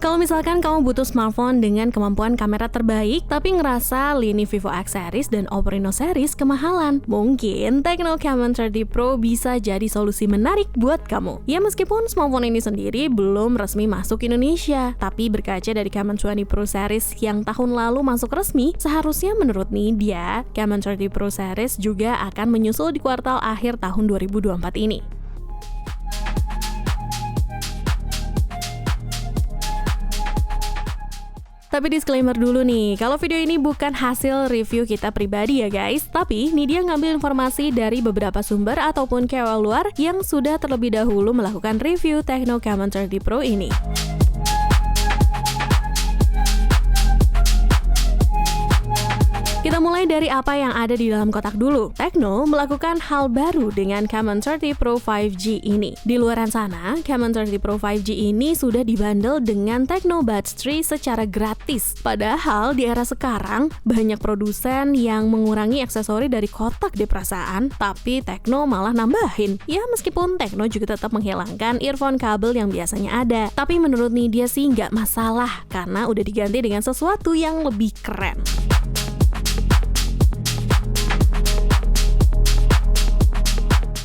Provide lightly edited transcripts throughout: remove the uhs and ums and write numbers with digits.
Kalau misalkan kamu butuh smartphone dengan kemampuan kamera terbaik, tapi ngerasa lini Vivo X series dan Oppo Reno series kemahalan, mungkin Tecno Camon 30 Pro bisa jadi solusi menarik buat kamu. Ya meskipun smartphone ini sendiri belum resmi masuk Indonesia, tapi berkaca dari Camon 20 Pro series yang tahun lalu masuk resmi, seharusnya menurut Nidya, Camon 30 Pro series juga akan menyusul di kuartal akhir tahun 2024 ini. Tapi disclaimer dulu nih, kalau video ini bukan hasil review kita pribadi ya guys, tapi Nidya ngambil informasi dari beberapa sumber ataupun KOL luar yang sudah terlebih dahulu melakukan review Tecno Camon 30 Pro ini. Kita mulai dari apa yang ada di dalam kotak dulu. Tecno melakukan hal baru dengan Camon 30 Pro 5G ini. Di luaran sana, Camon 30 Pro 5G ini sudah dibundle dengan Tecno Buds 3 secara gratis. Padahal di era sekarang, banyak produsen yang mengurangi aksesori dari kotak di perasaan, tapi Tecno malah nambahin. Ya meskipun Tecno juga tetap menghilangkan earphone kabel yang biasanya ada. Tapi menurut Nidya sih nggak masalah, karena udah diganti dengan sesuatu yang lebih keren.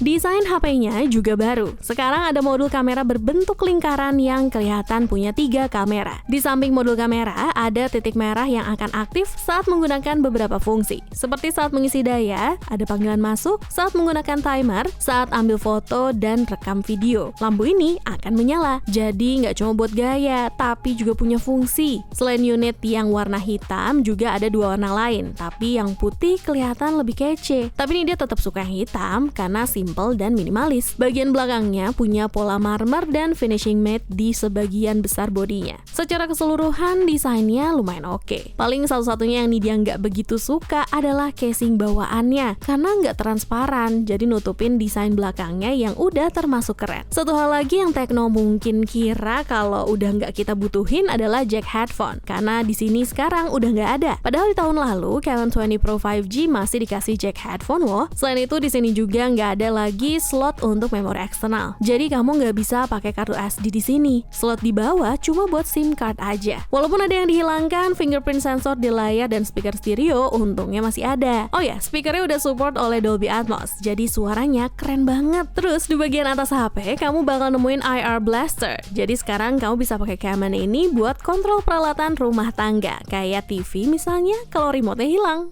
Desain HP-nya juga baru. Sekarang ada modul kamera berbentuk lingkaran yang kelihatan punya 3 kamera. Di samping modul kamera, ada titik merah yang akan aktif saat menggunakan beberapa fungsi. Seperti saat mengisi daya, ada panggilan masuk, saat menggunakan timer, saat ambil foto, dan rekam video. Lampu ini akan menyala, jadi nggak cuma buat gaya, tapi juga punya fungsi. Selain unit yang warna hitam, juga ada 2 warna lain, tapi yang putih kelihatan lebih kece. Tapi ini dia tetap suka yang hitam, karena simple dan minimalis. Bagian belakangnya punya pola marmer dan finishing matte di sebagian besar bodinya. Secara keseluruhan desainnya lumayan oke. Paling satu-satunya yang Nidya nggak begitu suka adalah casing bawaannya, karena nggak transparan, jadi nutupin desain belakangnya yang udah termasuk keren. Satu hal lagi yang Tecno mungkin kira kalau udah nggak kita butuhin adalah jack headphone, karena di sini sekarang udah nggak ada. Padahal di tahun lalu Camon 20 Pro 5G masih dikasih jack headphone loh. Selain itu di sini juga nggak ada lagi slot untuk memori eksternal. Jadi kamu nggak bisa pakai kartu SD di sini. Slot di bawah cuma buat SIM card aja. Walaupun ada yang dihilangkan, fingerprint sensor di layar dan speaker stereo untungnya masih ada. Oh ya, speakernya udah support oleh Dolby Atmos. Jadi suaranya keren banget. Terus di bagian atas HP kamu bakal nemuin IR Blaster. Jadi sekarang kamu bisa pakai Camon ini buat kontrol peralatan rumah tangga, kayak TV misalnya kalau remote-nya hilang.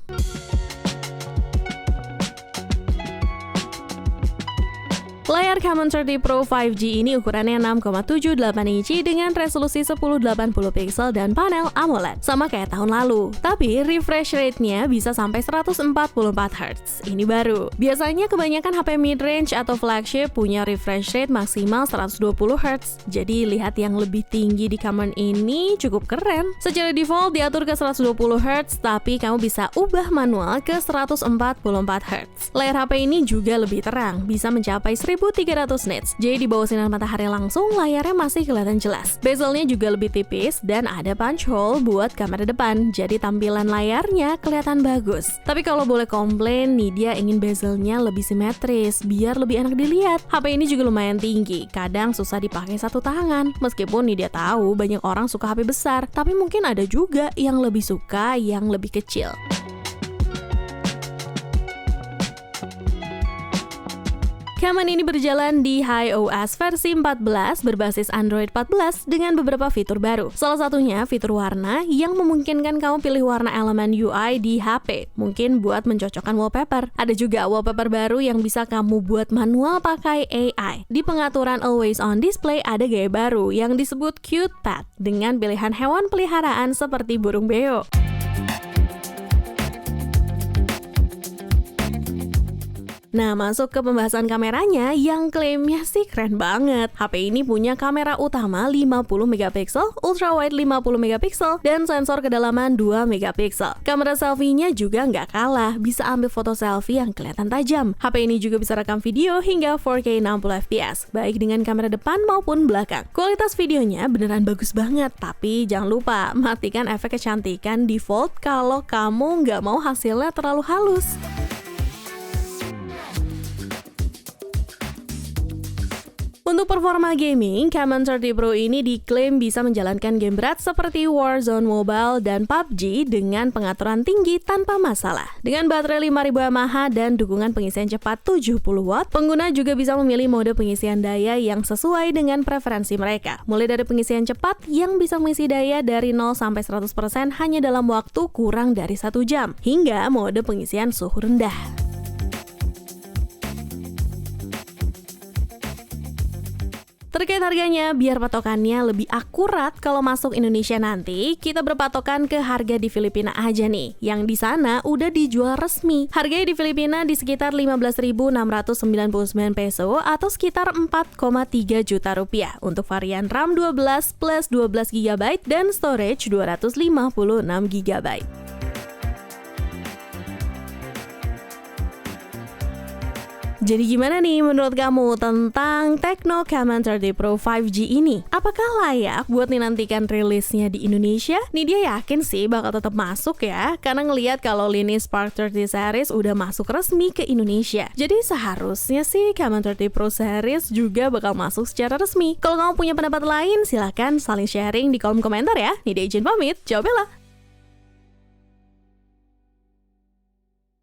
Layar Camon 30 Pro 5G ini ukurannya 6,78 inci dengan resolusi 1080 pixel dan panel AMOLED, sama kayak tahun lalu. Tapi refresh rate-nya bisa sampai 144 Hz. Ini baru. Biasanya kebanyakan HP mid-range atau flagship punya refresh rate maksimal 120 Hz. Jadi lihat yang lebih tinggi di Camon ini cukup keren. Secara default diatur ke 120 Hz, tapi kamu bisa ubah manual ke 144 Hz. Layar HP ini juga lebih terang, bisa mencapai 1300 nits. Jadi di bawah sinar matahari langsung, layarnya masih kelihatan jelas. Bezelnya juga lebih tipis dan ada punch hole buat kamera depan. Jadi tampilan layarnya kelihatan bagus. Tapi kalau boleh komplain, Nidya ingin bezelnya lebih simetris biar lebih enak dilihat. HP ini juga lumayan tinggi, kadang susah dipakai satu tangan. Meskipun Nidya tahu banyak orang suka HP besar, tapi mungkin ada juga yang lebih suka yang lebih kecil. Camon ini berjalan di iOS versi 14 berbasis Android 14 dengan beberapa fitur baru. Salah satunya fitur warna yang memungkinkan kamu pilih warna elemen UI di HP, mungkin buat mencocokkan wallpaper. Ada juga wallpaper baru yang bisa kamu buat manual pakai AI. Di pengaturan Always On Display ada gaya baru yang disebut Cute Pet dengan pilihan hewan peliharaan seperti burung beo. Nah, masuk ke pembahasan kameranya yang klaimnya sih keren banget. HP ini punya kamera utama 50 megapiksel, ultrawide 50 megapiksel, dan sensor kedalaman 2 megapiksel. Kamera selfie-nya juga nggak kalah, bisa ambil foto selfie yang kelihatan tajam. HP ini juga bisa rekam video hingga 4K 60 fps, baik dengan kamera depan maupun belakang. Kualitas videonya beneran bagus banget, tapi jangan lupa matikan efek kecantikan default kalau kamu nggak mau hasilnya terlalu halus. Untuk performa gaming, Camon 30 Pro ini diklaim bisa menjalankan game berat seperti Warzone Mobile dan PUBG dengan pengaturan tinggi tanpa masalah. Dengan baterai 5000 mAh dan dukungan pengisian cepat 70 watt, pengguna juga bisa memilih mode pengisian daya yang sesuai dengan preferensi mereka. Mulai dari pengisian cepat yang bisa mengisi daya dari 0 sampai 100% hanya dalam waktu kurang dari 1 jam, hingga mode pengisian suhu rendah. Terkait harganya, biar patokannya lebih akurat kalau masuk Indonesia nanti, kita berpatokan ke harga di Filipina aja nih, yang di sana udah dijual resmi. Harganya di Filipina di sekitar 15.699 peso atau sekitar 4,3 juta rupiah untuk varian RAM 12 plus 12 GB dan storage 256 GB. Jadi gimana nih menurut kamu tentang Tecno Camon 30 Pro 5G ini? Apakah layak buat dinantikan rilisnya di Indonesia? Nih dia yakin sih bakal tetap masuk ya, karena ngelihat kalau lini Spark 30 series udah masuk resmi ke Indonesia. Jadi seharusnya sih Camon 30 Pro series juga bakal masuk secara resmi. Kalau kamu punya pendapat lain, silahkan saling sharing di kolom komentar ya. Nih dia izin pamit, jawab Bella.